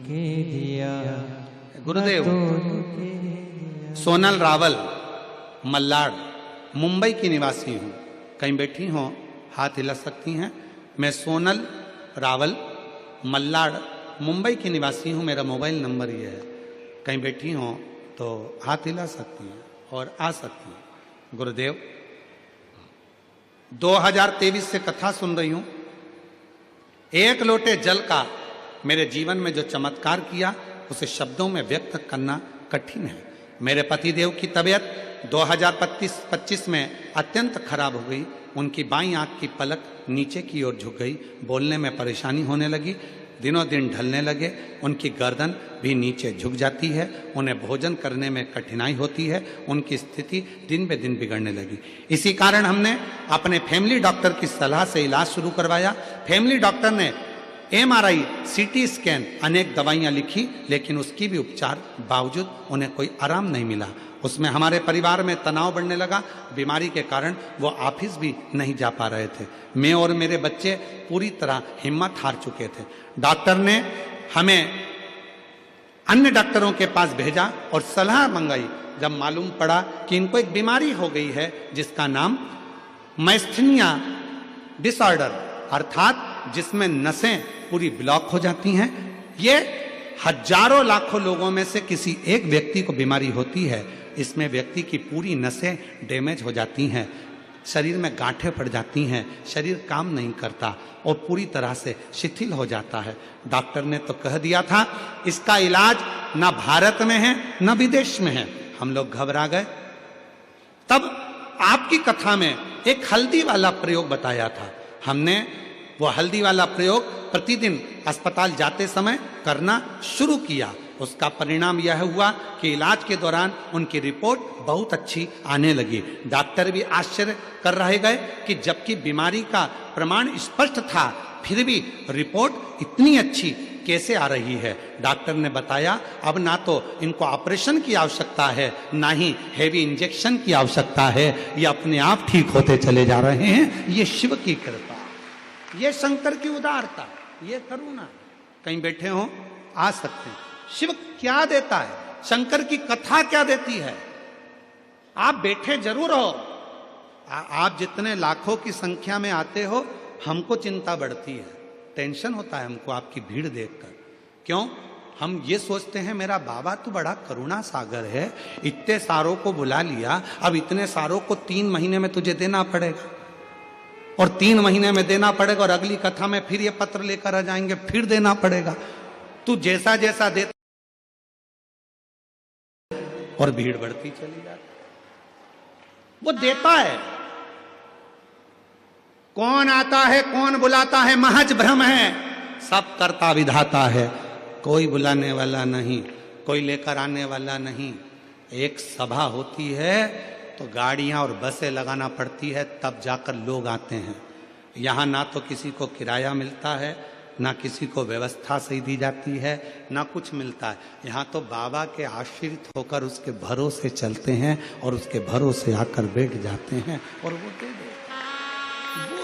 के दिया गुरुदेव, सोनल रावल, मल्लाड, मुंबई की निवासी हूँ। कहीं बैठी हो हाथ हिला सकती हैं? मैं सोनल रावल, मल्लाड, मुंबई की निवासी हूँ। मेरा मोबाइल नंबर ये है। कहीं बैठी हो तो हाथ हिला सकती हैं और आ सकती हैं। गुरुदेव, 2023 से कथा सुन रही हूँ। एक लोटे जल का मेरे जीवन में जो चमत्कार किया उसे शब्दों में व्यक्त करना कठिन है। मेरे पतिदेव की तबीयत 2025 में अत्यंत खराब हो गई। उनकी बाईं आंख की पलक नीचे की ओर झुक गई। बोलने में परेशानी होने लगी। दिनों दिन ढलने लगे। उनकी गर्दन भी नीचे झुक जाती है। उन्हें भोजन करने में कठिनाई होती है। उनकी स्थिति दिन बे दिन बिगड़ने लगी। इसी कारण हमने अपने फैमिली डॉक्टर की सलाह से इलाज शुरू करवाया। फैमिली डॉक्टर ने MRI, CT स्कैन, अनेक दवाइयाँ लिखी, लेकिन उसकी भी उपचार बावजूद उन्हें कोई आराम नहीं मिला। उसमें हमारे परिवार में तनाव बढ़ने लगा। बीमारी के कारण वो ऑफिस भी नहीं जा पा रहे थे। मैं और मेरे बच्चे पूरी तरह हिम्मत हार चुके थे। डॉक्टर ने हमें अन्य डॉक्टरों के पास भेजा और सलाह मंगाई। जब मालूम पड़ा कि इनको एक बीमारी हो गई है जिसका नाम मैस्थीनिया डिसऑर्डर, अर्थात जिसमें नसें पूरी ब्लॉक हो जाती हैं। ये हजारों लाखों लोगों में से किसी एक व्यक्ति को बीमारी होती है। इसमें व्यक्ति की पूरी नसें डैमेज हो जाती हैं, शरीर में गांठें पड़ जाती हैं, शरीर काम नहीं करता और पूरी तरह से शिथिल हो जाता है। डॉक्टर ने तो कह दिया था इसका इलाज ना भारत में है ना विदेश में है। हम लोग घबरा गए। तब आपकी कथा में एक हल्दी वाला प्रयोग बताया था। हमने वो हल्दी वाला प्रयोग प्रतिदिन अस्पताल जाते समय करना शुरू किया। उसका परिणाम यह हुआ कि इलाज के दौरान उनकी रिपोर्ट बहुत अच्छी आने लगी। डॉक्टर भी आश्चर्य कर रह गए कि जबकि बीमारी का प्रमाण स्पष्ट था, फिर भी रिपोर्ट इतनी अच्छी कैसे आ रही है। डॉक्टर ने बताया अब ना तो इनको ऑपरेशन की आवश्यकता है, ना ही हेवी इंजेक्शन की आवश्यकता है। ये अपने आप ठीक होते चले जा रहे हैं। ये शिव की कृपा, ये शंकर की उदारता, ये करुणा। कहीं बैठे हो आ सकते हैं। शिव क्या देता है, शंकर की कथा क्या देती है। आप बैठे जरूर हो। आप जितने लाखों की संख्या में आते हो, हमको चिंता बढ़ती है, टेंशन होता है हमको आपकी भीड़ देखकर। क्यों? हम ये सोचते हैं मेरा बाबा तो बड़ा करुणा सागर है, इतने सारों को बुला लिया, अब इतने सारों को 3 महीने में तुझे देना पड़ेगा और 3 महीने में देना पड़ेगा और अगली कथा में फिर ये पत्र लेकर आ जाएंगे, फिर देना पड़ेगा। तू जैसा जैसा देता और भीड़ बढ़ती चली जाती। वो देता है। कौन आता है कौन बुलाता है महज भ्रम है। सब करता विधाता है। कोई बुलाने वाला नहीं, कोई लेकर आने वाला नहीं। एक सभा होती है तो गाड़ियां और बसें लगाना पड़ती है, तब जाकर लोग आते हैं। यहाँ ना तो किसी को किराया मिलता है, ना किसी को व्यवस्था सही दी जाती है, ना कुछ मिलता है। यहाँ तो बाबा के आश्रित होकर उसके भरोसे चलते हैं और उसके भरोसे आकर बैठ जाते हैं और वो